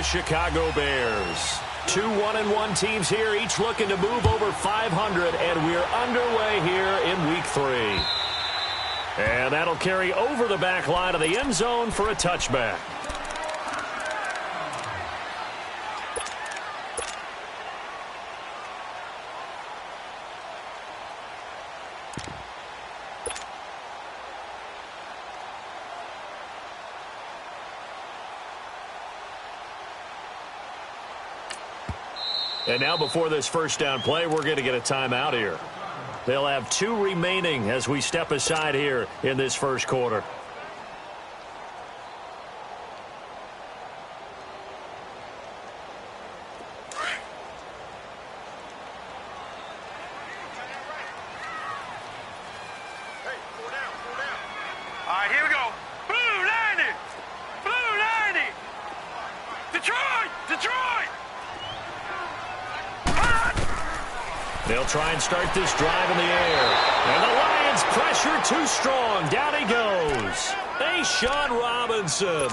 Chicago Bears. 2 1-1 teams here, each looking to move over 500, and we're underway here in Week 3. And that'll carry over the back line of the end zone for a touchback. And now before this first down play, we're going to get a timeout here. They'll have 2 remaining as we step aside here in this first quarter. All right, here we go. Blue 90! Blue 90! Detroit! Detroit! They'll try and start this drive in the air. And the Lions pressure too strong. Down he goes. Sean Robinson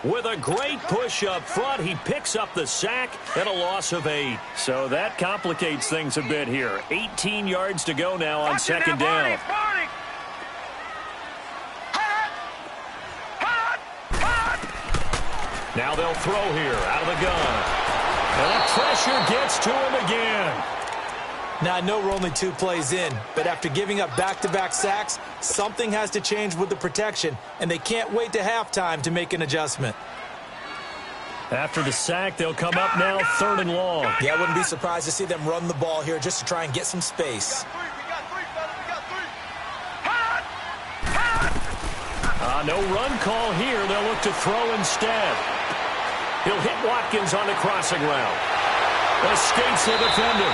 with a great push up front. He picks up the sack and a loss of 8. So that complicates things a bit here. 18 yards to go now on second down. Now they'll throw here out of the gun. And the pressure gets to him again. Now, I know we're only 2 plays in, but after giving up back-to-back sacks, something has to change with the protection, and they can't wait to halftime to make an adjustment. After the sack, they'll come up now 3rd and long. Yeah, I wouldn't be surprised to see them run the ball here just to try and get some space. No run call here. They'll look to throw instead. He'll hit Watkins on the crossing route. Escapes the defender.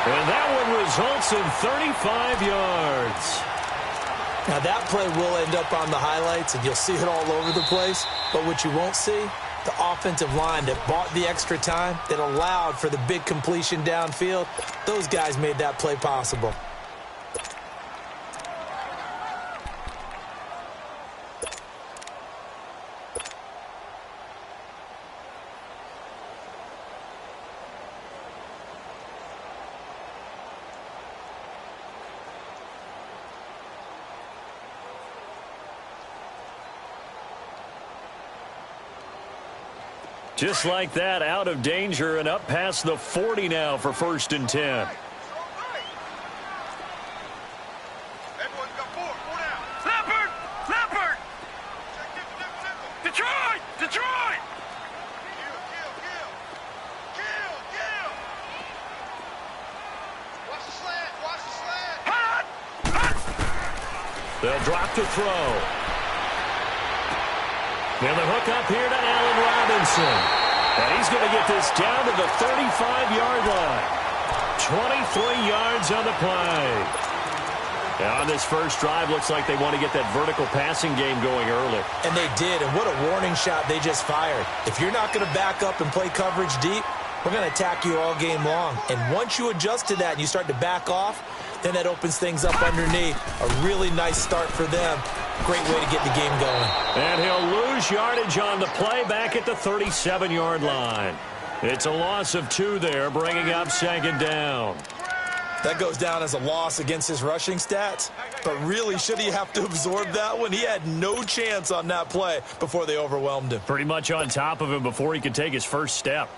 And that one results in 35 yards. Now, that play will end up on the highlights, and you'll see it all over the place. But what you won't see, the offensive line that bought the extra time, that allowed for the big completion downfield, those guys made that play possible. Just like that, out of danger and up past the 40 now for 1st and 10. Leopard! Detroit! Detroit! They'll drop to throw. And the hook up here to Allen Robinson. And he's going to get this down to the 35-yard line. 23 yards on the play. Now on this first drive, looks like they want to get that vertical passing game going early. And they did, and what a warning shot they just fired. If you're not going to back up and play coverage deep, we're going to attack you all game long. And once you adjust to that and you start to back off, then that opens things up underneath. A really nice start for them. Great way to get the game going. And he'll lose yardage on the play back at the 37-yard line. It's a loss of 2 there, bringing up 2nd down. That goes down as a loss against his rushing stats. But really, should he have to absorb that one? He had no chance on that play before they overwhelmed him. Pretty much on top of him before he could take his first step.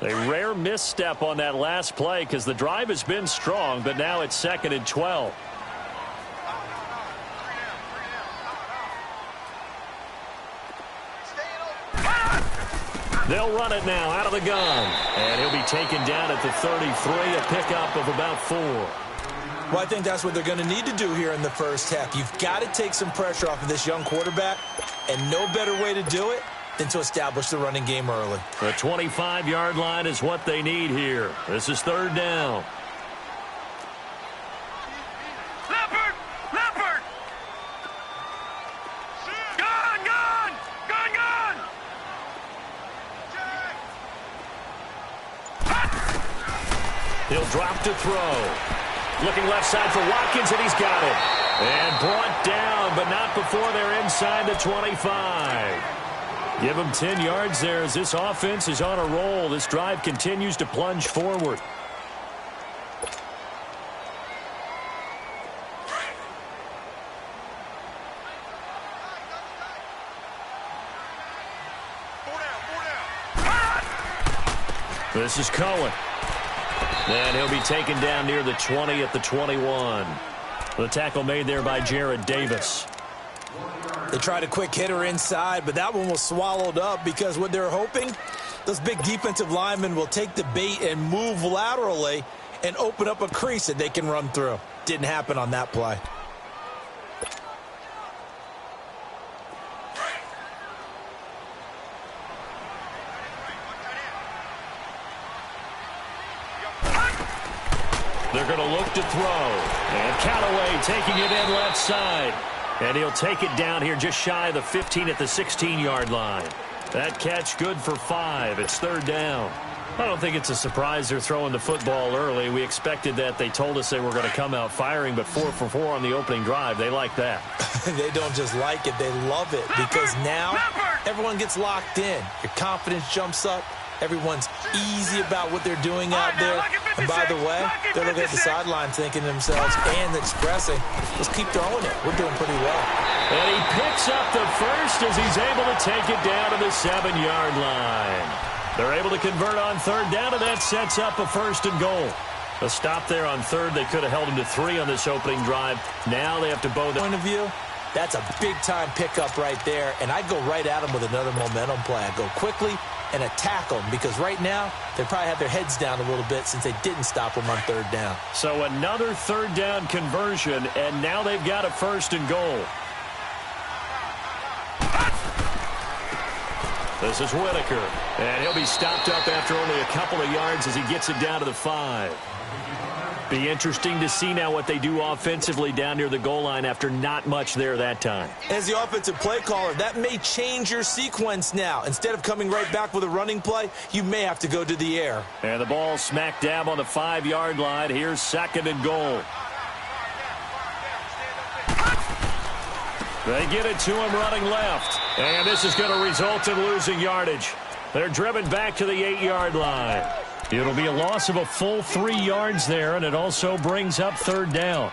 A rare misstep on that last play because the drive has been strong, but now it's 2nd and 12. They'll run it now out of the gun. And he'll be taken down at the 33, a pickup of about 4. Well, I think that's what they're going to need to do here in the first half. You've got to take some pressure off of this young quarterback, and no better way to do it than to establish the running game early. The 25-yard line is what they need here. This is 3rd down. Leopard! Gun! He'll drop to throw. Looking left side for Watkins, and he's got it. And brought down, but not before they're inside the 25. Give them 10 yards there as this offense is on a roll. This drive continues to plunge forward. This is Cohen. And he'll be taken down near the 20 at the 21. The tackle made there by Jared Davis. They tried a quick hitter inside, but that one was swallowed up because what they're hoping, those big defensive linemen will take the bait and move laterally and open up a crease that they can run through. Didn't happen on that play. They're going to look to throw. And Callaway taking it in left side. And he'll take it down here just shy of the 15 at the 16-yard line. That catch good for 5. It's third down. I don't think it's a surprise they're throwing the football early. We expected that. They told us they were going to come out firing, but 4 for 4 on the opening drive. They like that. They don't just like it. They love it because now everyone gets locked in. Your confidence jumps up. Everyone's easy about what they're doing out there. And by the way, they're looking at the sideline thinking to themselves and expressing, let's keep throwing it. We're doing pretty well. And he picks up the first as he's able to take it down to the 7-yard line. They're able to convert on third down, and that sets up a first and goal. A stop there on third. They could have held him to 3 on this opening drive. Now they have to bow the point of view. That's a big-time pickup right there, and I go right at him with another momentum play. I go quickly and attack them because right now they probably have their heads down a little bit since they didn't stop them on third down. So another third down conversion, and now they've got a first and goal. This is Whitaker, and he'll be stopped up after only a couple of yards as he gets it down to the 5. Be interesting to see now what they do offensively down near the goal line after not much there that time. As the offensive play caller, that may change your sequence now. Instead of coming right back with a running play, you may have to go to the air. And the ball smack dab on the 5-yard line. Here's second and goal. They get it to him running left. And this is going to result in losing yardage. They're driven back to the 8-yard line. It'll be a loss of a full 3 yards there, and it also brings up third down.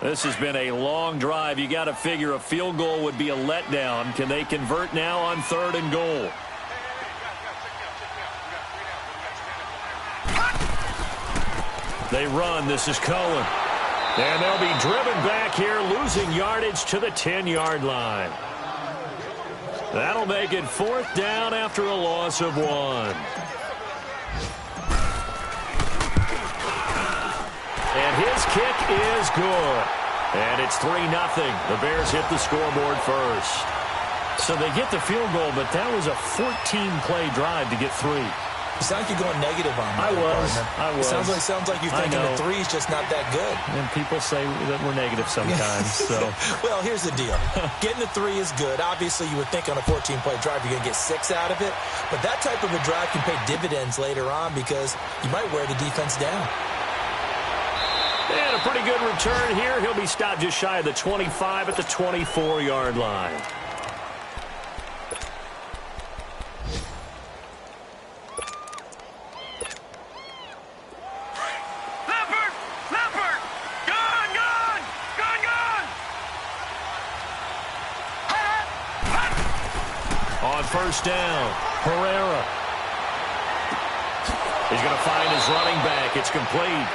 This has been a long drive. You got to figure a field goal would be a letdown. Can they convert now on third and goal? They run. This is Cohen. And they'll be driven back here, losing yardage to the 10-yard line. That'll make it fourth down after a loss of 1. And his kick is good. And it's 3-0. The Bears hit the scoreboard first. So they get the field goal, but that was a 14-play drive to get 3. You sound like you're going negative on me. I was. It sounds like you're thinking the 3 is just not that good. And people say that we're negative sometimes. So, well, here's the deal. Getting the 3 is good. Obviously, you would think on a 14-play drive you're going to get 6 out of it. But that type of a drive can pay dividends later on because you might wear the defense down. And a pretty good return here. He'll be stopped just shy of the 25 at the 24-yard line. First down, Herrera. He's going to find his running back. It's complete.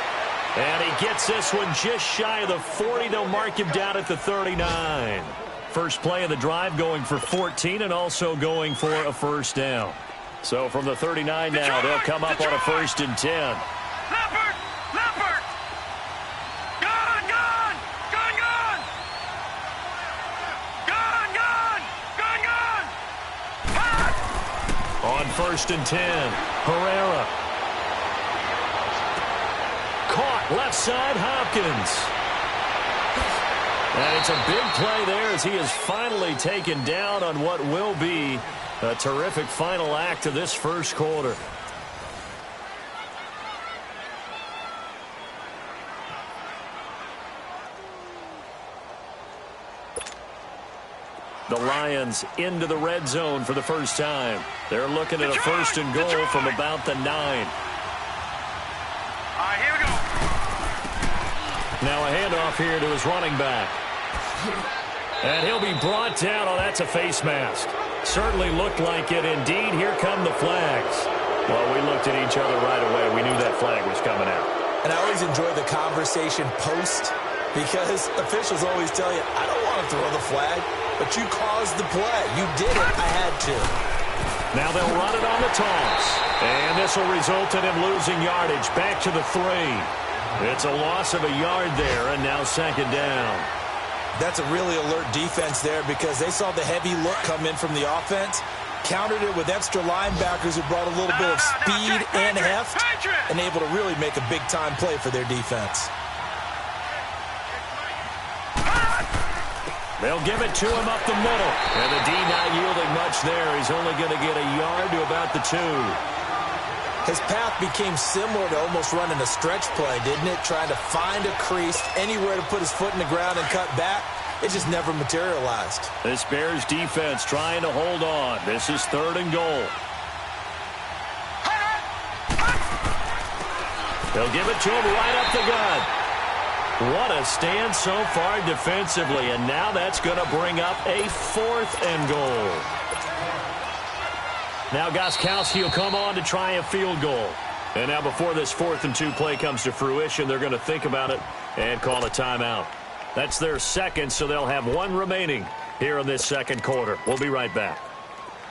And he gets this one just shy of the 40. They'll mark him down at the 39. First play of the drive going for 14 and also going for a first down. So from the 39 now, they'll come up on a first and 10. First and 10. Herrera. Caught left side, Hopkins. And it's a big play there as he is finally taken down on what will be a terrific final act of this first quarter. The Lions into the red zone for the first time. They're looking at a first and goal from about the 9. All right, here we go. Now a handoff here to his running back. And he'll be brought down. Oh, that's a face mask. Certainly looked like it. Indeed, here come the flags. Well, we looked at each other right away. We knew that flag was coming out. And I always enjoy the conversation post because officials always tell you, I don't want to throw the flag, but you caused the play. You did it. I had to. Now they'll run it on the toss. And this will result in him losing yardage back to the 3. It's a loss of a yard there, and now second down. That's a really alert defense there because they saw the heavy look come in from the offense, countered it with extra linebackers who brought a little bit of speed and heft, and able to really make a big-time play for their defense. They'll give it to him up the middle. And the D not yielding much there. He's only going to get a yard to about the 2. His path became similar to almost running a stretch play, didn't it? Trying to find a crease, anywhere to put his foot in the ground and cut back. It just never materialized. This Bears defense trying to hold on. This is 3rd and goal. They'll give it to him right up the gut. What a stand so far defensively, and now that's going to bring up a 4th and goal. Now Gostkowski will come on to try a field goal. And now before this 4th and 2 play comes to fruition, they're going to think about it and call a timeout. That's their second, so they'll have 1 remaining here in this second quarter. We'll be right back.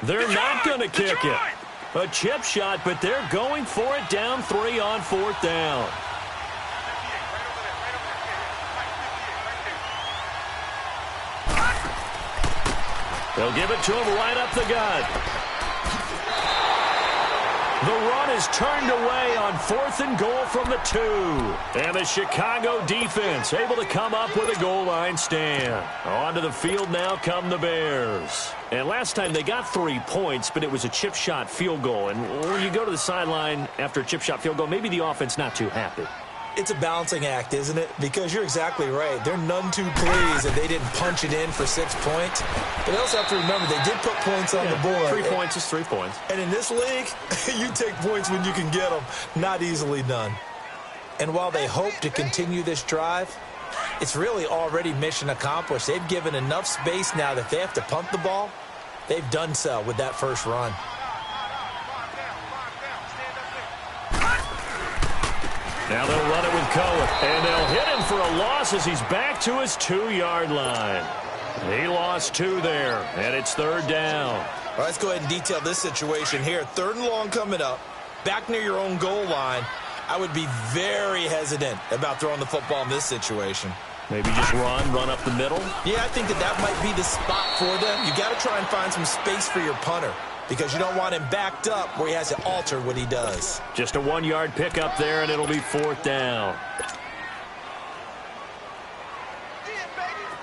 They're not going to kick it. A chip shot, but they're going for it down 3 on 4th down. They'll give it to him right up the gut. The run is turned away on 4th and goal from the 2. And the Chicago defense able to come up with a goal line stand. Onto the field now come the Bears. And last time they got 3 points, but it was a chip shot field goal. And when you go to the sideline after a chip shot field goal, maybe the offense not too happy. It's a balancing act, isn't it? Because you're exactly right. They're none too pleased that they didn't punch it in for 6 points. But they also have to remember they did put points on the board. 3 points is 3 points. And in this league, you take points when you can get them. Not easily done. And while they hope to continue this drive, it's really already mission accomplished. They've given enough space now that if they have to punt the ball, they've done so with that first run. Now they'll run it with Cohen, and they'll hit him for a loss as he's back to his 2-yard line. He lost 2 there, and it's 3rd down. All right, let's go ahead and detail this situation here. 3rd and long coming up, back near your own goal line. I would be very hesitant about throwing the football in this situation. Maybe just run up the middle? Yeah, I think that might be the spot for them. You got to try and find some space for your punter, because you don't want him backed up where he has to alter what he does. Just a 1-yard pickup there, and it'll be 4th down.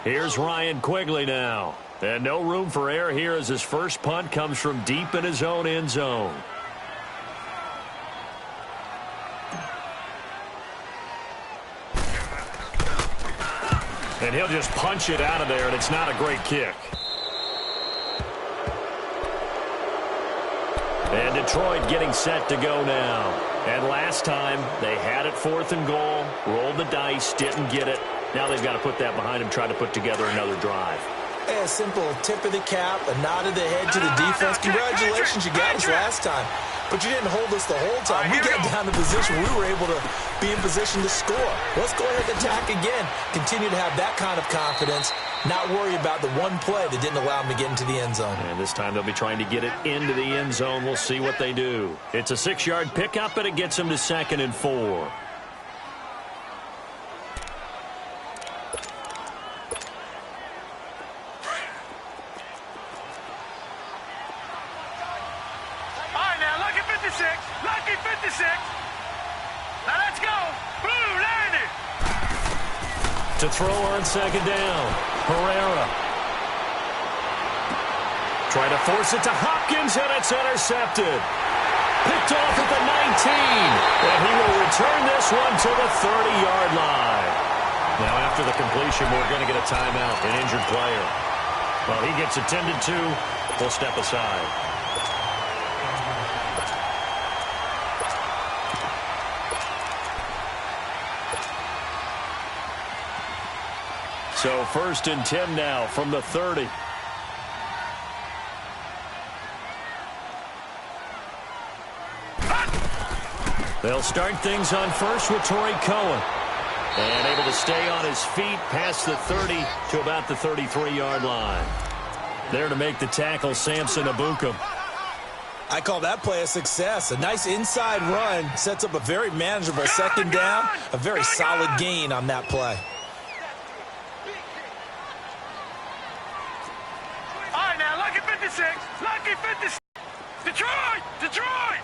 Here's Ryan Quigley now. And no room for error here as his first punt comes from deep in his own end zone. And he'll just punch it out of there, and it's not a great kick. And Detroit getting set to go now. And last time, they had it 4th and goal, rolled the dice, didn't get it. Now they've got to put that behind them, try to put together another drive. A simple tip of the cap, a nod of the head to the defense. Congratulations, you got us last time. But you didn't hold us the whole time. We got down to position. We were able to be in position to score. Let's go ahead and attack again. Continue to have that kind of confidence. Not worry about the one play that didn't allow them to get into the end zone. And this time they'll be trying to get it into the end zone. We'll see what they do. It's a 6-yard pickup, and it gets them to 2nd and 4. Lucky 56. Now let's go. Blue, line it. To throw on 2nd down. Herrera. Try to force it to Hopkins, and it's intercepted. Picked off at the 19. And he will return this one to the 30-yard line. Now after the completion, we're going to get a timeout, an injured player. Well, he gets attended to. We'll step aside. So 1st and 10 now from the 30. They'll start things on first with Torrey Cohen. And able to stay on his feet past the 30 to about the 33-yard line. There to make the tackle, Samson Abukum. I call that play a success. A nice inside run sets up a very manageable 2nd down. A very solid gain on that play. All right, now, lucky 56. Lucky 56. Detroit! Detroit!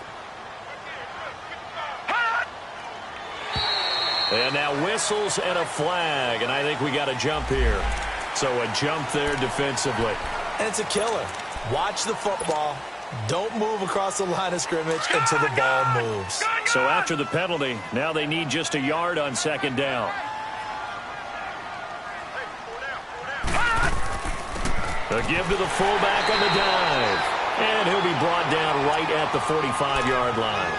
And now whistles and a flag, and I think we got a jump here. So a jump there defensively. And it's a killer. Watch the football. Don't move across the line of scrimmage until the ball moves. So after the penalty, now they need just a yard on 2nd down. A give to the fullback on the dive. And he'll be brought down right at the 45-yard line.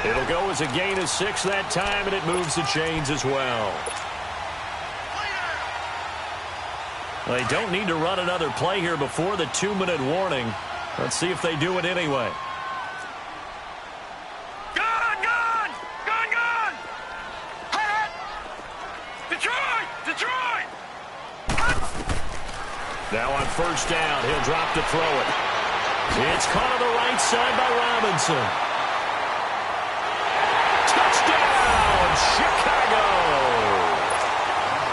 It'll go as a gain of 6 that time, and it moves the chains as well. They don't need to run another play here before the 2-minute warning. Let's see if they do it anyway. Gone! Gone! Gone! Gone! Detroit! Detroit! Now on 1st down, he'll drop to throw it. It's caught on the right side by Robinson. Touchdown, Chicago!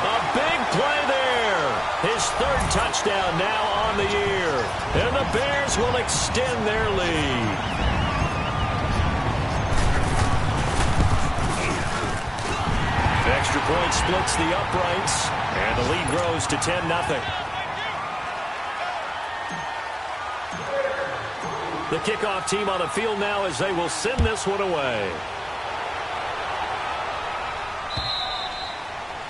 A big play there. His 3rd touchdown now on the year. And the Bears will extend their lead. Extra point splits the uprights, and the lead grows to 10-0. The kickoff team on the field now as they will send this one away.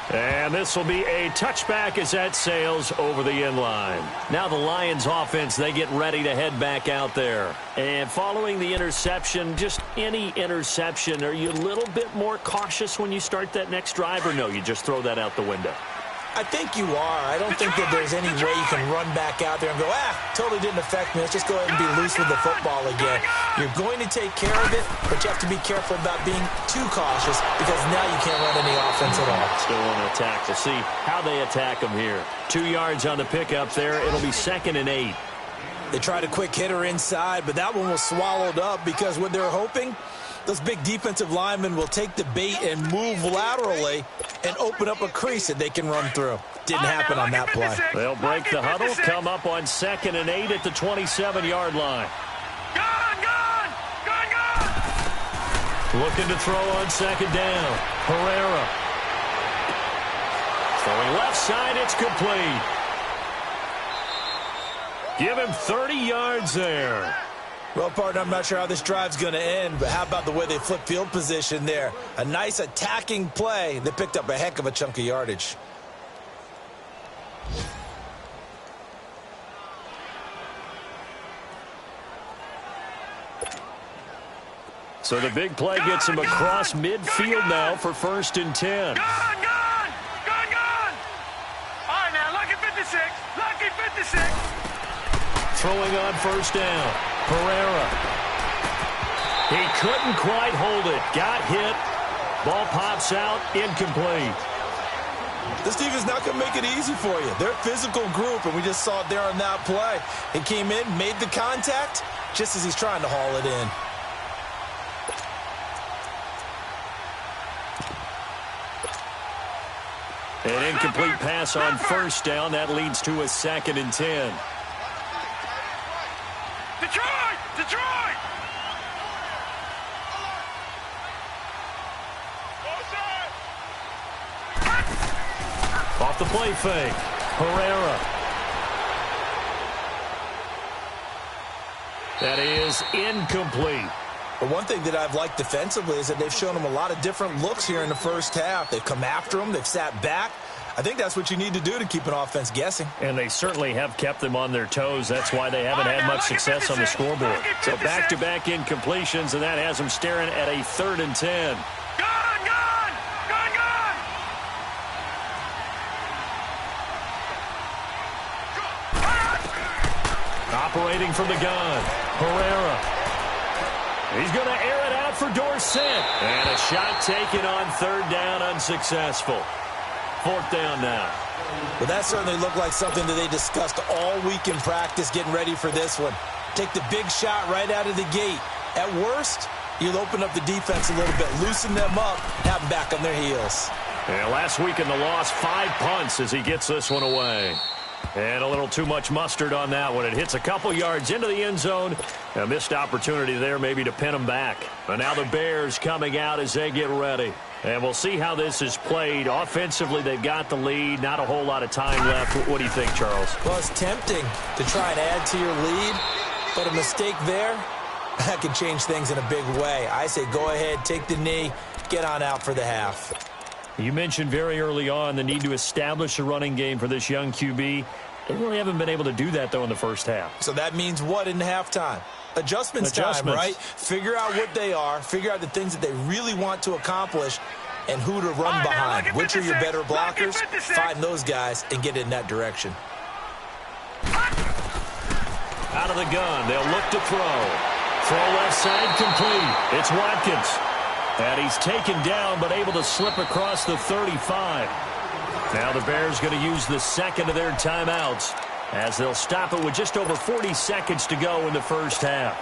And this will be a touchback as that sails over the end line. Now the Lions offense, they get ready to head back out there. And following the interception, just any interception, are you a little bit more cautious when you start that next drive, or no, you just throw that out the window? I think you are. I don't think that there's any way you can run back out there and go, totally didn't affect me. Let's just go ahead and be loose with the football again. You're going to take care of it, but you have to be careful about being too cautious because now you can't run any offense at all. Still want to attack. We'll see how they attack them here. 2 yards on the pickup there. It'll be 2nd and 8. They tried a quick hitter inside, but that one was swallowed up because what they're hoping, those big defensive linemen will take the bait and move laterally and open up a crease that they can run through. Didn't happen on that play. They'll break the huddle, come up on 2nd and 8 at the 27-yard line. Gone! Gone! Gone! Gone! Looking to throw on 2nd down. Herrera. Throwing left side, it's complete. Give him 30 yards there. Well, partner, I'm not sure how this drive's going to end, but how about the way they flip field position there? A nice attacking play. They picked up a heck of a chunk of yardage. So the big play gets him across midfield now for 1st and 10. Gone! Gone! Gone! Gone! All right, now, lucky 56. Lucky 56. Throwing on 1st down. Herrera. He couldn't quite hold it. Got hit. Ball pops out. Incomplete. This team is not going to make it easy for you. They're a physical group, and we just saw it there on that play. He came in, made the contact, just as he's trying to haul it in. An incomplete pass on 1st down. That leads to a 2nd and 10. Detroit! Detroit! Off the play fake. Herrera. That is incomplete. But one thing that I've liked defensively is that they've shown them a lot of different looks here in the first half. They've come after them. They've sat back. I think that's what you need to do to keep an offense guessing. And they certainly have kept them on their toes. That's why they haven't had much success on the scoreboard. So back-to-back incompletions, and that has them staring at a 3rd and 10. Operating from the gun, Herrera. He's going to air it out for Dorsett. And a shot taken on 3rd down, unsuccessful. 4th down now. Well, that certainly looked like something that they discussed all week in practice getting ready for this one. Take the big shot right out of the gate. At worst, you'll open up the defense a little bit, loosen them up, have them back on their heels. Yeah, last week in the loss, 5 punts as he gets this one away. And a little too much mustard on that one. It hits a couple yards into the end zone. A missed opportunity there maybe to pin them back. But now the Bears coming out as they get ready. And we'll see how this is played. Offensively, they've got the lead. Not a whole lot of time left. What do you think, Charles? Well, it's tempting to try and add to your lead. But a mistake there, that can change things in a big way. I say go ahead, take the knee, get on out for the half. You mentioned very early on the need to establish a running game for this young QB. They really haven't been able to do that, though, in the first half. So that means what in halftime? Adjustments time, right? Figure out what they are, figure out the things that they really want to accomplish, and who to run behind. Which are your better blockers? Find those guys and get in that direction. Out of the gun, they'll look to throw. Throw left side complete. It's Watkins. And he's taken down but able to slip across the 35. Now the Bears going to use the second of their timeouts as they'll stop it with just over 40 seconds to go in the first half.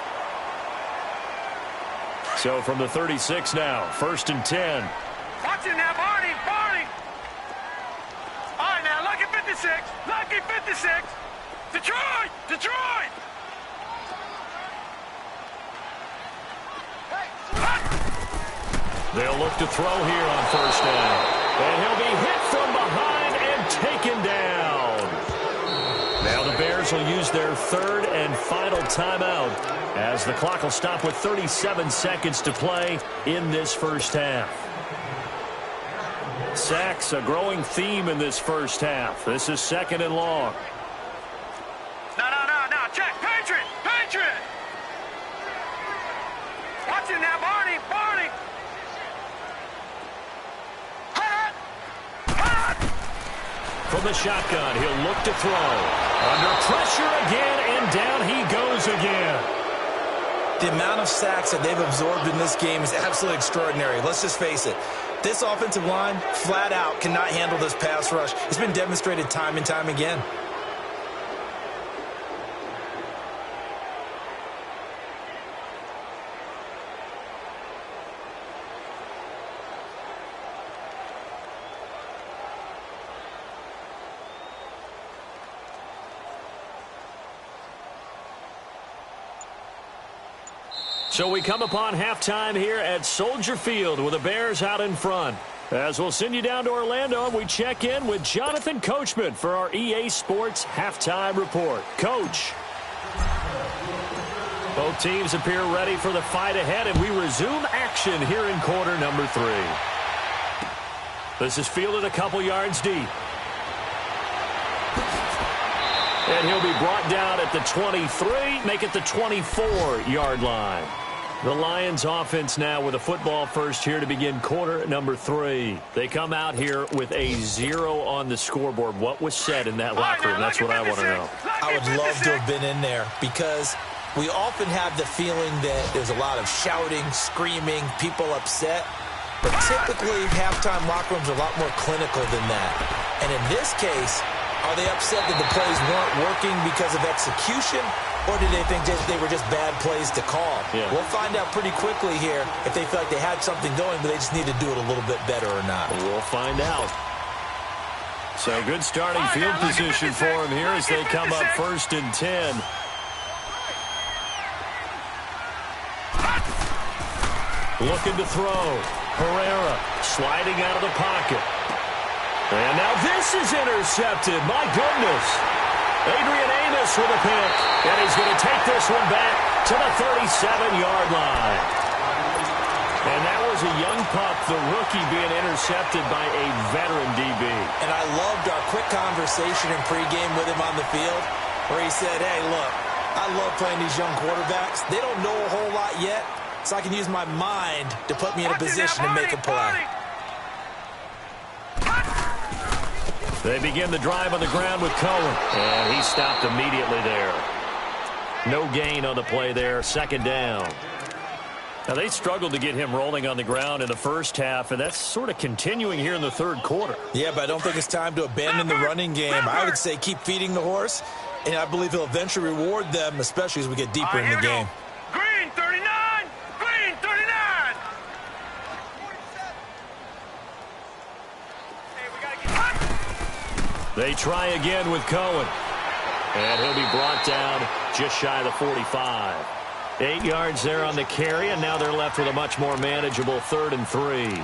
So from the 36 now, 1st and 10. Watch it now, Barney, Barney. All right, now, lucky 56, lucky 56. Detroit, Detroit. They'll look to throw here on 1st down. And he'll be hit from behind and taken down. Now the Bears will use their 3rd and final timeout as the clock will stop with 37 seconds to play in this first half. Sacks, a growing theme in this first half. This is 2nd and long. No, check, Patriot, Patriot. Watch it now, Barney, Barney. From the shotgun, he'll look to throw. Under pressure again, and down he goes again. The amount of sacks that they've absorbed in this game is absolutely extraordinary. Let's just face it. This offensive line, flat out, cannot handle this pass rush. It's been demonstrated time and time again. So we come upon halftime here at Soldier Field with the Bears out in front. As we'll send you down to Orlando, we check in with Jonathan Coachman for our EA Sports Halftime Report. Coach. Both teams appear ready for the fight ahead, and we resume action here in quarter number 3. This is fielded a couple yards deep. And he'll be brought down at the 23, make it the 24-yard line. The Lions offense now with a football first here to begin quarter number 3. They come out here with a 0 on the scoreboard. What was said in that locker room? That's what I want to know. I would love to have been in there because we often have the feeling that there's a lot of shouting, screaming, people upset. But typically, halftime locker rooms are a lot more clinical than that. And in this case, are they upset that the plays weren't working because of execution, or did they think that they were just bad plays to call? Yeah. We'll find out pretty quickly here if they feel like they had something going, but they just need to do it a little bit better or not. We'll find out. So good starting field position for them here as they come up 1st and 10. Looking to throw. Herrera sliding out of the pocket. And now this is intercepted. My goodness. Adrian Amos with a pick. And he's going to take this one back to the 37-yard line. And that was was a young pup, the rookie being intercepted by a veteran DB. And I loved our quick conversation in pregame with him on the field where he said, hey, look, I love playing these young quarterbacks. They don't know a whole lot yet, so I can use my mind to put me in a position to make a play. They begin the drive on the ground with Cohen, and he stopped immediately there. No gain on the play there, second down. Now, they struggled to get him rolling on the ground in the first half, and that's sort of continuing here in the third quarter. Yeah, but I don't think it's time to abandon the running game. I would say keep feeding the horse, and I believe he'll eventually reward them, especially as we get deeper in the game. Green 39! Green 39! They try again with Cohen, and he'll be brought down just shy of the 45. 8 yards there on the carry, and now they're left with a much more manageable 3rd and 3.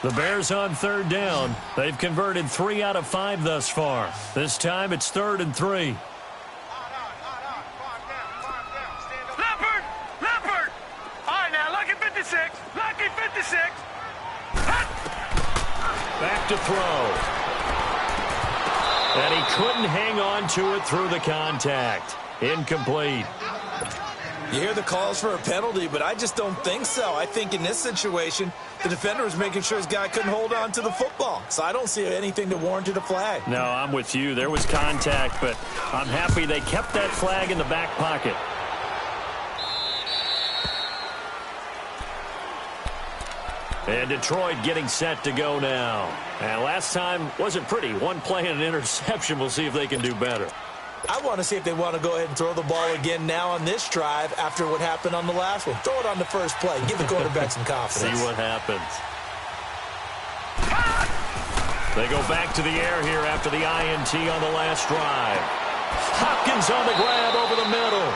The Bears on 3rd down. They've converted 3 out of 5 thus far. This time it's 3rd and 3. Back to throw. And he couldn't hang on to it through the contact. Incomplete. You hear the calls for a penalty, but I just don't think so. I think in this situation, the defender was making sure his guy couldn't hold on to the football. So I don't see anything to warrant a flag. No, I'm with you. There was contact, but I'm happy they kept that flag in the back pocket. And Detroit getting set to go now. And last time wasn't pretty. One play and an interception. We'll see if they can do better. I want to see if they want to go ahead and throw the ball again now on this drive after what happened on the last one. Throw it on the first play. Give the quarterback some confidence. See what happens. They go back to the air here after the INT on the last drive. Hopkins on the grab over the middle.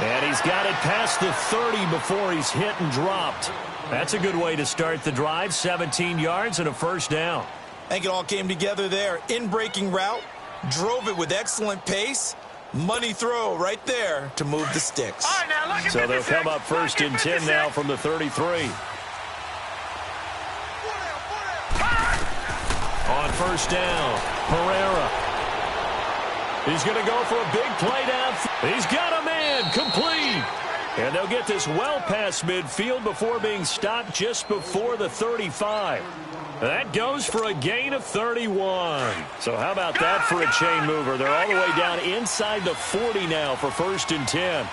And he's got it past the 30 before he's hit and dropped. That's a good way to start the drive. 17 yards and a first down. I think it all came together there. In-breaking route. Drove it with excellent pace. Money throw right there to move the sticks. All right, now, so they'll come up 1st and 10 now from the 33. On 1st down, Herrera. He's going to go for a big play down. He's got a man, complete. And they'll get this well past midfield before being stopped just before the 35. That goes for a gain of 31. So how about that for a chain mover? They're all the way down inside the 40 now for 1st and 10.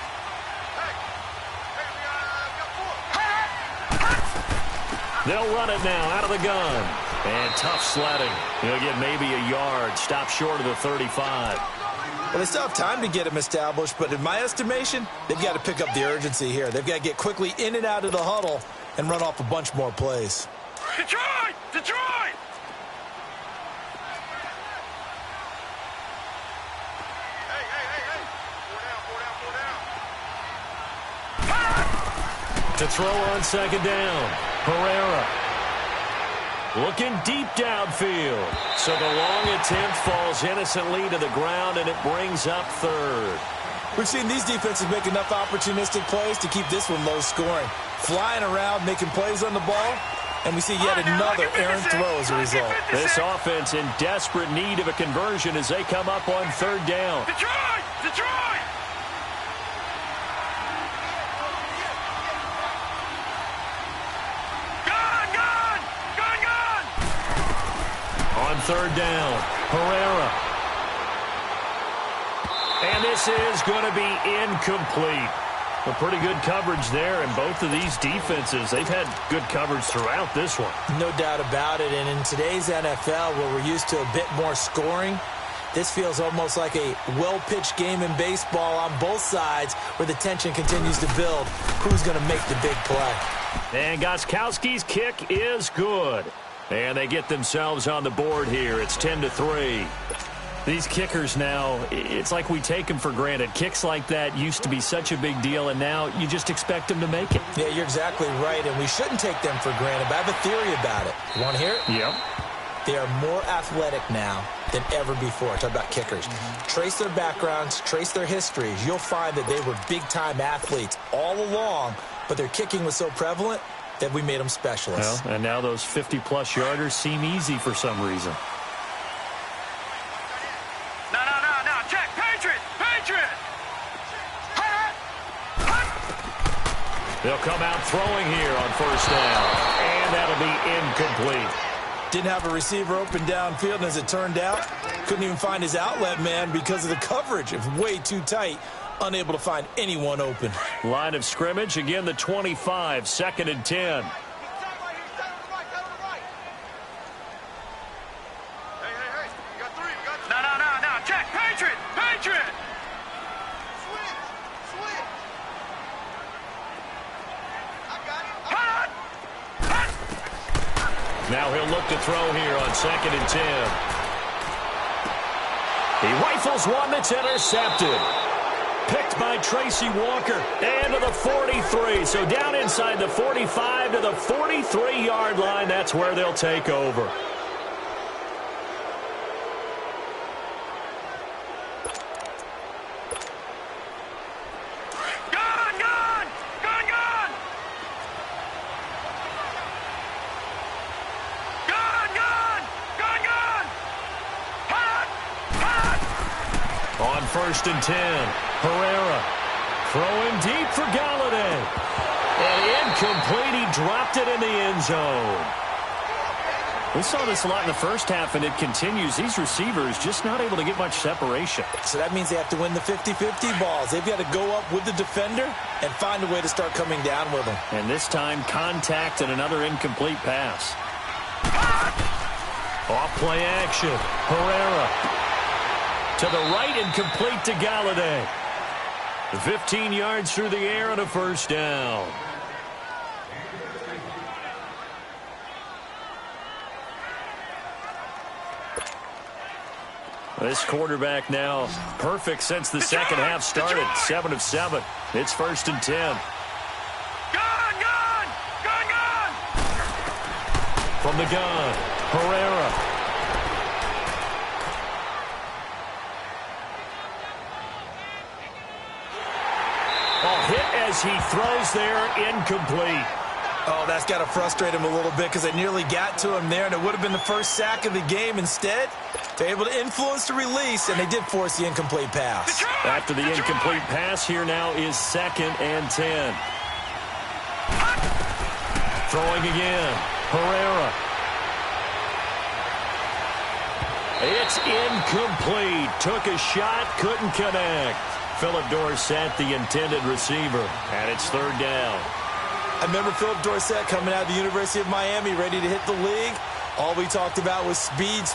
They'll run it now out of the gun. And tough sledding. He'll get maybe a yard. Stop short of the 35. Well, they still have time to get him established, but in my estimation, they've got to pick up the urgency here. They've got to get quickly in and out of the huddle and run off a bunch more plays. Detroit! Detroit! Hey. 4 down. To throw on 2nd down, Herrera. Looking deep downfield. So the long attempt falls innocently to the ground, and it brings up 3rd. We've seen these defenses make enough opportunistic plays to keep this one low scoring. Flying around, making plays on the ball, and we see yet another errant throw as a result. This offense in desperate need of a conversion as they come up on 3rd down. Detroit! Detroit! On 3rd down, Herrera. And this is going to be incomplete. A pretty good coverage there, and both of these defenses, they've had good coverage throughout this one. No doubt about it, and in today's NFL, where we're used to a bit more scoring, this feels almost like a well-pitched game in baseball on both sides where the tension continues to build. Who's going to make the big play? And Gostkowski's kick is good. And they get themselves on the board here. It's 10-3. These kickers now, it's like we take them for granted. Kicks like that used to be such a big deal, and now you just expect them to make it. Yeah, you're exactly right, and we shouldn't take them for granted, but I have a theory about it. You want to hear it? Yep. They are more athletic now than ever before. Talk about kickers. Trace their backgrounds, trace their histories. You'll find that they were big-time athletes all along, but their kicking was so prevalent that we made them specialists. Well, and now those 50-plus yarders seem easy for some reason. No. Check. Patriot. They'll come out throwing here on first down, and that'll be incomplete. Didn't have a receiver open downfield, and as it turned out, couldn't even find his outlet man because of the coverage. It was way too tight, unable to find anyone open. Line of scrimmage, again the 25, 2nd and 10. No. Check. Patriot. Now he'll look to throw here on 2nd and 10. He rifles one that's intercepted. Picked by Tracy Walker. And to the 43. So down inside the 45 to the 43-yard line. That's where they'll take over. On 1st and 10, Herrera throwing deep for Galladay. And incomplete, he dropped it in the end zone. We saw this a lot in the first half, and it continues. These receivers just not able to get much separation. So that means they have to win the 50-50 balls. They've got to go up with the defender and find a way to start coming down with them. And this time, contact and another incomplete pass. Off play action. Herrera to the right and complete to Galladay. 15 yards through the air and a first down. This quarterback now perfect since the second half started. 7 of 7. It's 1st and 10. Gun! From the gun, Herrera. Hit as he throws there, incomplete. Oh, that's got to frustrate him a little bit because they nearly got to him there, and it would have been the first sack of the game. Instead, they're able to influence the release, and they did force the incomplete pass. After the incomplete pass, here now is 2nd and 10. Throwing again, Herrera. It's incomplete. Took a shot, couldn't connect. Philip Dorsett, the intended receiver, and it's 3rd down. I remember Philip Dorsett coming out of the University of Miami, ready to hit the league. All we talked about was speed.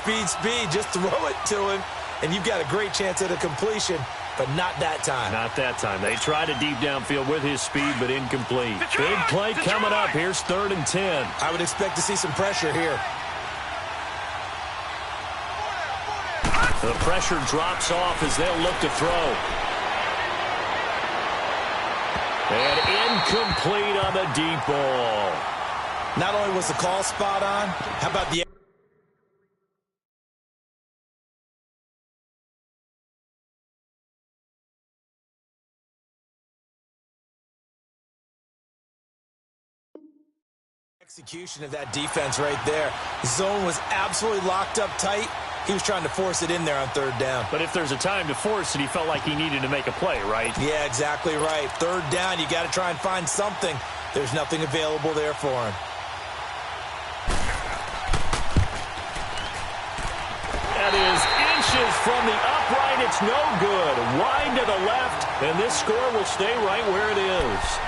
Just throw it to him, and you've got a great chance at a completion, but not that time. Not that time. They tried a deep downfield with his speed, but incomplete. Big play coming up. Here's 3rd and 10. I would expect to see some pressure here. The pressure drops off as they'll look to throw. And incomplete on the deep ball. Not only was the call spot on, how about the execution of that defense right there? Zone was absolutely locked up tight. He was trying to force it in there on 3rd down. But if there's a time to force it, he felt like he needed to make a play, right? Yeah, exactly right. 3rd down, you got to try and find something. There's nothing available there for him. That is inches from the upright. It's no good. Wide to the left, and this score will stay right where it is.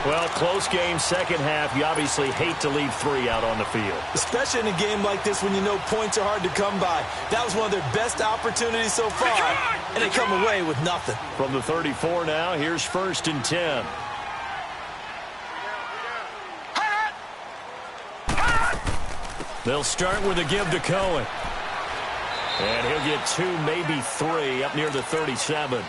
Well, close game, second half. You obviously hate to leave 3 out on the field. Especially in a game like this when you know points are hard to come by. That was one of their best opportunities so far, and they come away with nothing. From the 34 now, here's 1st and 10. They'll start with a give to Cohen. And he'll get 2, maybe 3 up near the 37.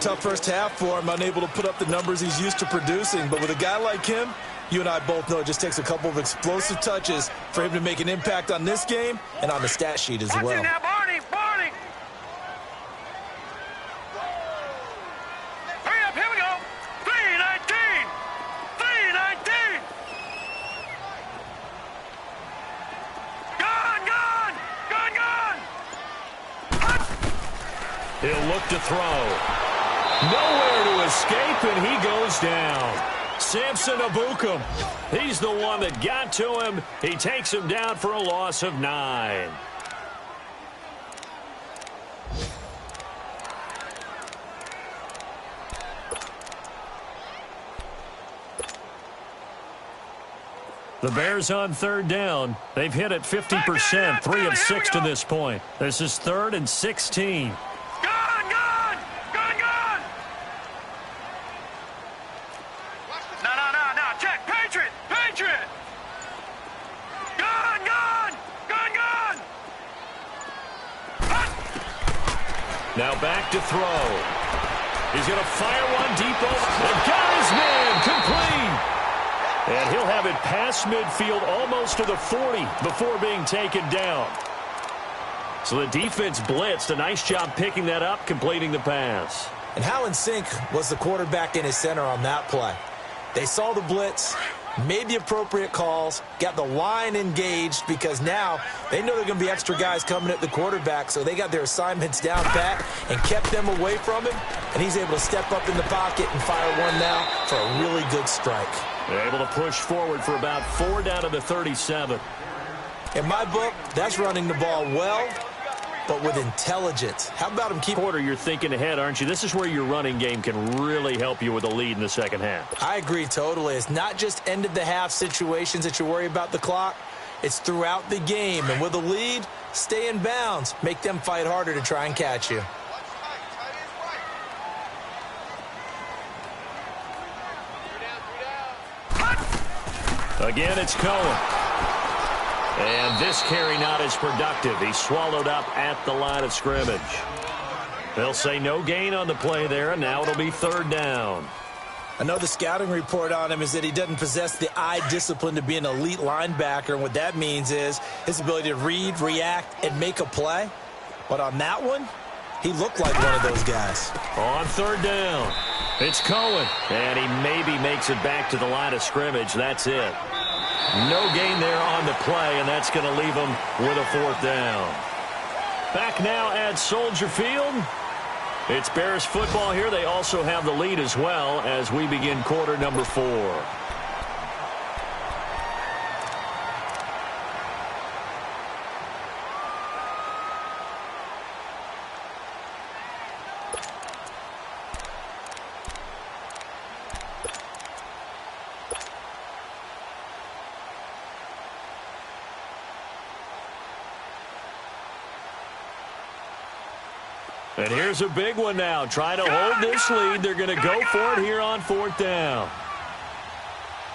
Tough first half for him, unable to put up the numbers he's used to producing. But with a guy like him, you and I both know it just takes a couple of explosive touches for him to make an impact on this game and on the stat sheet as well. Watch it now, Barney, Barney. Hurry up, here we go. 3:19. 3:19. Gone, gone, gone, gone. He'll look to throw. Nowhere to escape, and he goes down. Samson Abukum. He's the one that got to him. He takes him down for a loss of 9. The Bears on 3rd down. They've hit it 50%, 3 of 6 to this point. This is 3rd and 16. Gone, gone, gone, gone. No, check, Patriot, Patriot. Gone, gone, gone, gone. Now back to throw. He's going to fire one deep over. And got his man complete. And he'll have it past midfield almost to the 40 before being taken down. So the defense blitzed. A nice job picking that up, completing the pass. And how in sync was the quarterback and his center on that play? They saw the blitz, made the appropriate calls, got the line engaged because now they know there are going to be extra guys coming at the quarterback, so they got their assignments down pat and kept them away from him, and he's able to step up in the pocket and fire one now for a really good strike. They're able to push forward for about 4 down to the 37. In my book, that's running the ball well, but with intelligence. How about him keep... Quarter, you're thinking ahead, aren't you? This is where your running game can really help you with a lead in the second half. I agree totally. It's not just end-of-the-half situations that you worry about the clock. It's throughout the game. And with a lead, stay in bounds. Make them fight harder to try and catch you. Again, it's Cohen. And this carry not as productive. He's swallowed up at the line of scrimmage. They'll say no gain on the play there, and now it'll be 3rd down. I know the scouting report on him is that he doesn't possess the eye discipline to be an elite linebacker, and what that means is his ability to read, react, and make a play. But on that one, he looked like one of those guys. On 3rd down, it's Cohen, and he maybe makes it back to the line of scrimmage. That's it. No gain there on the play, and that's going to leave him with a 4th down. Back now at Soldier Field. It's Bears football here. They also have the lead as well as we begin quarter number 4. And here's a big one now. Trying to hold this lead. They're going to go for it here on 4th down.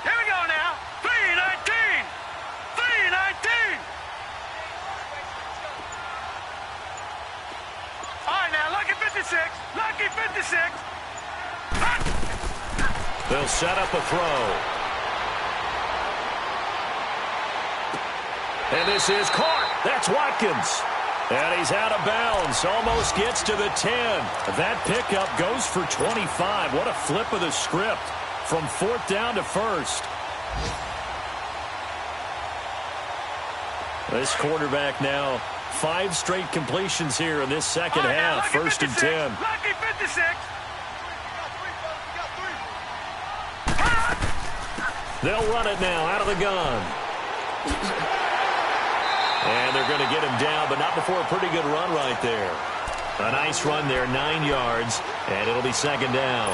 Here we go now. 3:19. 3:19. All right, now, lucky 56. Lucky 56. They'll set up a throw. And this is caught. That's Watkins. And he's out of bounds. Almost gets to the 10. That pickup goes for 25. What a flip of the script from 4th down to 1st. This quarterback now 5 straight completions here in this second half. 1st and 10. Lucky 56. They'll run it now out of the gun. And they're going to get him down, but not before a pretty good run right there. A nice run there, 9 yards, and it'll be 2nd down.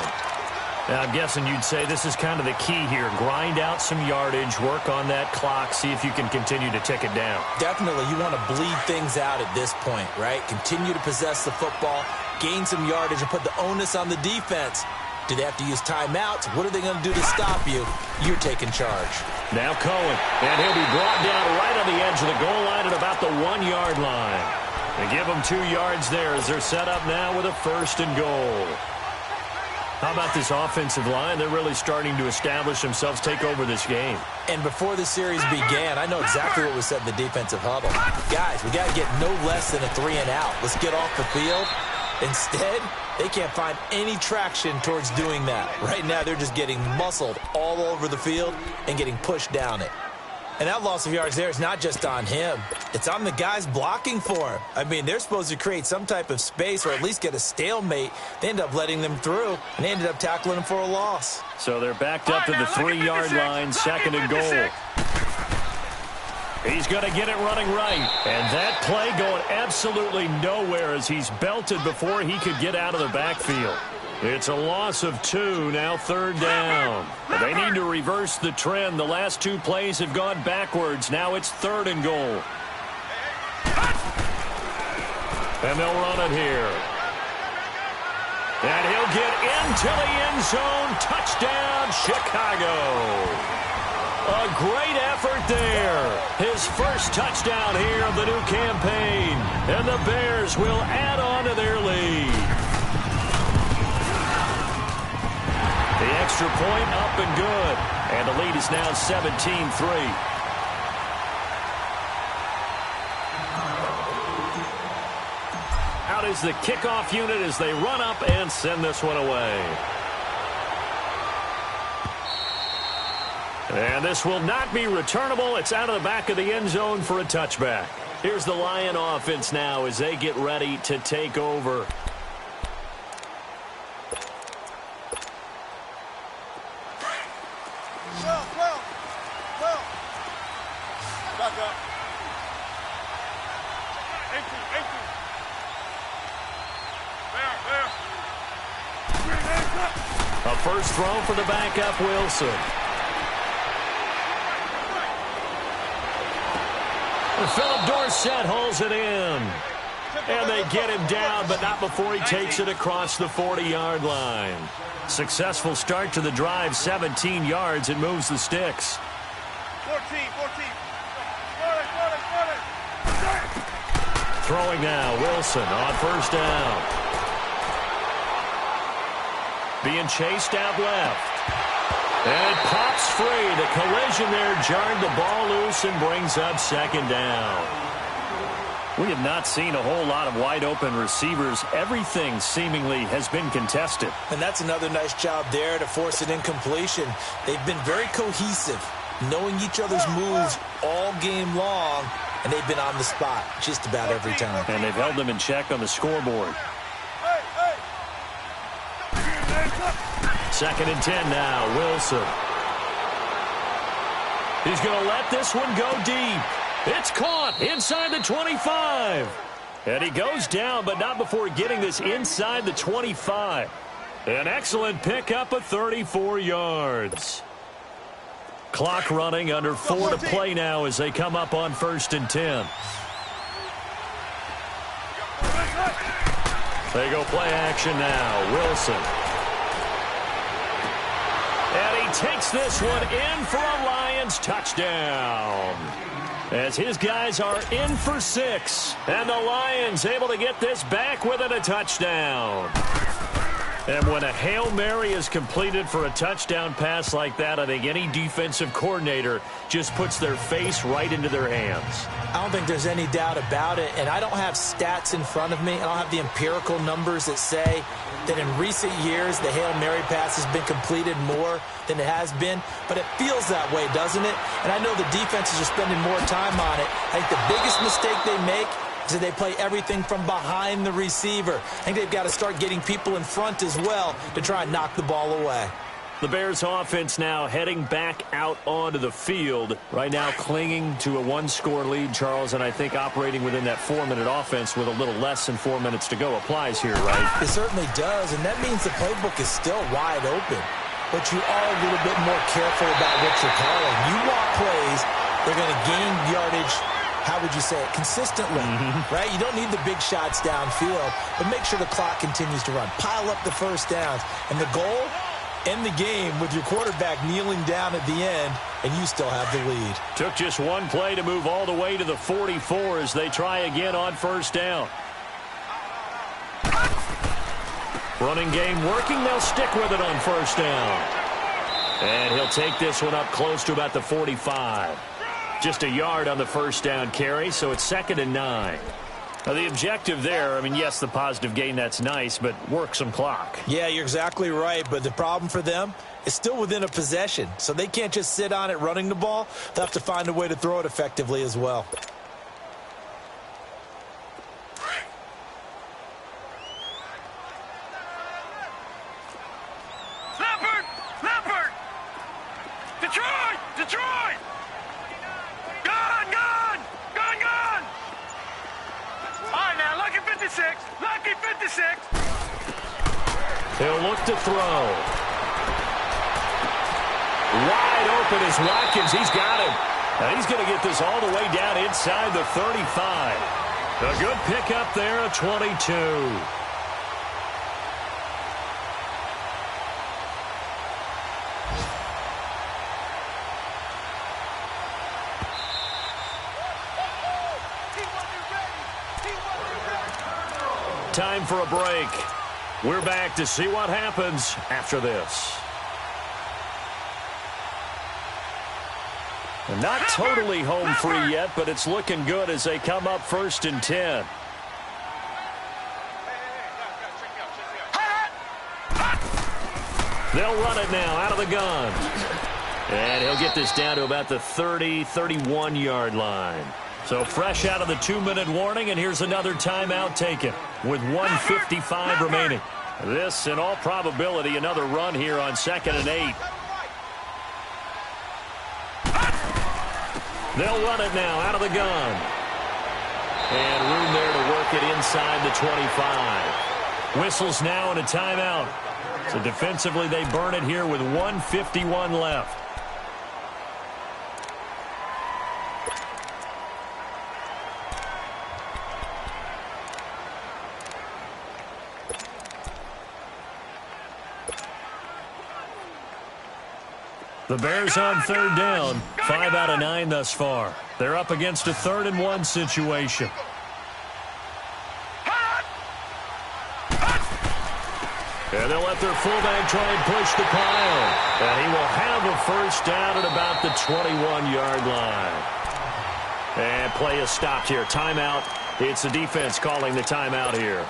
Now, I'm guessing you'd say this is kind of the key here. Grind out some yardage, work on that clock, see if you can continue to tick it down. Definitely, you want to bleed things out at this point, right? Continue to possess the football, gain some yardage, and put the onus on the defense. Do they have to use timeouts? What are they going to do to stop you? You're taking charge. Now Cohen, and he'll be brought down right on the edge of the goal line at about the 1-yard line. They give them 2 yards there as they're set up now with a 1st and goal. How about this offensive line? They're really starting to establish themselves, take over this game. And before the series began, I know exactly what was said in the defensive huddle. Guys, we got to get no less than a 3 and out. Let's get off the field. Instead, they can't find any traction towards doing that. Right now, they're just getting muscled all over the field and getting pushed down it. And that loss of yards there is not just on him. It's on the guys blocking for him. I mean, they're supposed to create some type of space or at least get a stalemate. They end up letting them through, and they ended up tackling him for a loss. So they're backed up to the 3-yard line, 2nd and goal. He's going to get it running right. And that play going absolutely nowhere as he's belted before he could get out of the backfield. It's a loss of 2, now 3rd down. They need to reverse the trend. The last 2 plays have gone backwards. Now it's 3rd and goal. And they'll run it here. And he'll get into the end zone. Touchdown, Chicago. A great effort there. His first touchdown here of the new campaign. And the Bears will add on to their lead. The extra point up and good. And the lead is now 17-3. Out is the kickoff unit as they run up and send this one away. And this will not be returnable. It's out of the back of the end zone for a touchback. Here's the Lion offense now as they get ready to take over. Back up. 18. A first throw for the backup, Wilson. Philip Dorsett holds it in. And they get him down, but not before he takes it across the 40-yard line. Successful start to the drive, 17 yards, and moves the sticks. 14. Throwing now, Wilson on first down. Being chased out left. And it pops free. The collision there jarred the ball loose and brings up 2nd down. We have not seen a whole lot of wide-open receivers. Everything seemingly has been contested. And that's another nice job there to force an incompletion. They've been very cohesive, knowing each other's moves all game long, and they've been on the spot just about every time. And they've held them in check on the scoreboard. 2nd and 10 now, Wilson. He's going to let this one go deep. It's caught inside the 25. And he goes down, but not before getting this inside the 25. An excellent pickup of 34 yards. Clock running, under 4 to play now as they come up on 1st and 10. They go play action now. Wilson. And he takes this one in for a Lions touchdown. As his guys are in for 6. And the Lions able to get this back within a touchdown. And when a Hail Mary is completed for a touchdown pass like that, I think any defensive coordinator just puts their face right into their hands. I don't think there's any doubt about it, and I don't have stats in front of me. I don't have the empirical numbers that say that in recent years the Hail Mary pass has been completed more than it has been, but it feels that way, doesn't it? And I know the defenses are spending more time on it. I think the biggest mistake they make is that they play everything from behind the receiver. I think they've got to start getting people in front as well to try and knock the ball away. The Bears offense now heading back out onto the field. Right now clinging to a 1-score lead, Charles, and I think operating within that 4-minute offense with a little less than 4 minutes to go applies here, right? It certainly does, and that means the playbook is still wide open. But you are a little bit more careful about what you're calling. You want plays, they're going to gain yardage, how would you say it, consistently, right? You don't need the big shots downfield, but make sure the clock continues to run. Pile up the first downs. And the goal end the game with your quarterback kneeling down at the end, and you still have the lead. Took just one play to move all the way to the 44 as they try again on first down. Running game working. They'll stick with it on first down. And he'll take this one up close to about the 45. Just a yard on the first down carry, so it's 2nd and 9. Now, the objective there, I mean, yes, the positive gain, that's nice, but work some clock. Yeah, you're exactly right, but the problem for them is still within a possession, so they can't just sit on it running the ball. They'll have to find a way to throw it effectively as well. Detroit! Gone! All right, now, lucky 56. He'll look to throw. Wide open is Watkins. He's got him. Now he's going to get this all the way down inside the 35. A good pickup there, a 22. Time for a break. We're back to see what happens after this. And not totally home free yet, but it's looking good as they come up 1st and 10. They'll run it now out of the gun. And he'll get this down to about the 30, 31-yard line. So fresh out of the 2-minute warning, and here's another timeout taken with 1:55 remaining. This, in all probability, another run here on 2nd and 8. They'll run it now out of the gun. And room there to work it inside the 25. Whistles now and a timeout. So defensively, they burn it here with 1:51 left. The Bears on 3rd down, 5 out of 9 thus far. They're up against a 3rd and 1 situation. And they'll let their fullback try and push the pile. And he will have a first down at about the 21-yard line. And play is stopped here. Timeout. It's the defense calling the timeout here.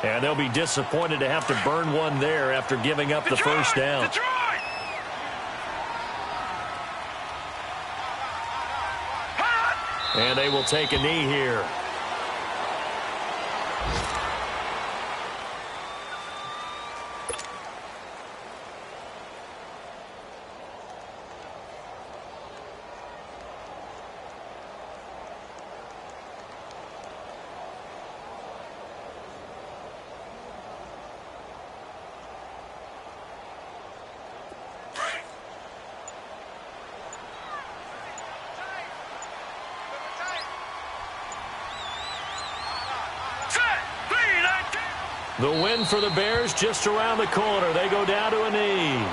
And they'll be disappointed to have to burn one there after giving up the first down. And they will take a knee here. The win for the Bears just around the corner. They go down to a knee.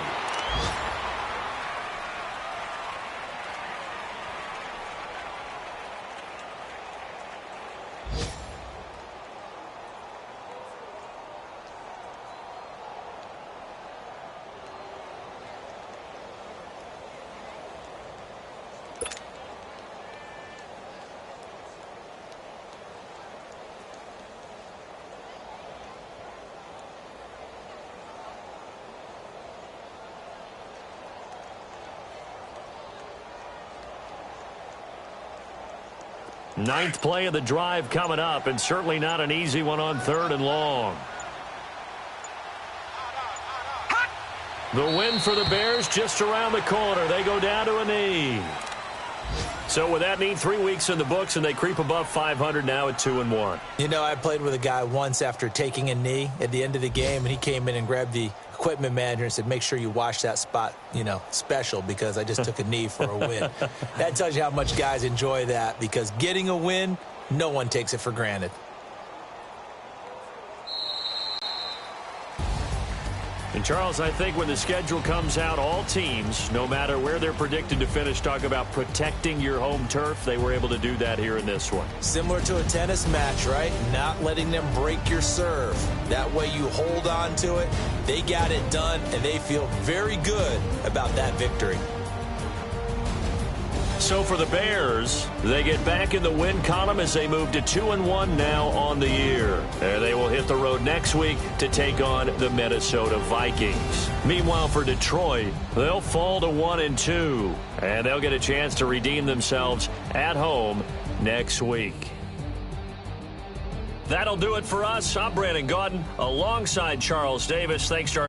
Ninth play of the drive coming up, and certainly not an easy one on 3rd and long. The win for the Bears just around the corner. They go down to a knee. So with that knee, 3 weeks in the books, and they creep above 500 now at 2-1. You know, I played with a guy once after taking a knee at the end of the game, and he came in and grabbed the equipment manager and said, make sure you wash that spot, you know, special, because I just took a knee for a win. That tells you how much guys enjoy that, because getting a win, no one takes it for granted. And Charles, I think when the schedule comes out, all teams, no matter where they're predicted to finish, talk about protecting your home turf. They were able to do that here in this one. Similar to a tennis match, right? Not letting them break your serve. That way you hold on to it. They got it done, and they feel very good about that victory. So for the Bears, they get back in the win column as they move to 2-1 now on the year. They will hit the road next week to take on the Minnesota Vikings. Meanwhile, for Detroit, they'll fall to 1-2, and they'll get a chance to redeem themselves at home next week. That'll do it for us. I'm Brandon Gaudin alongside Charles Davis. Thanks to our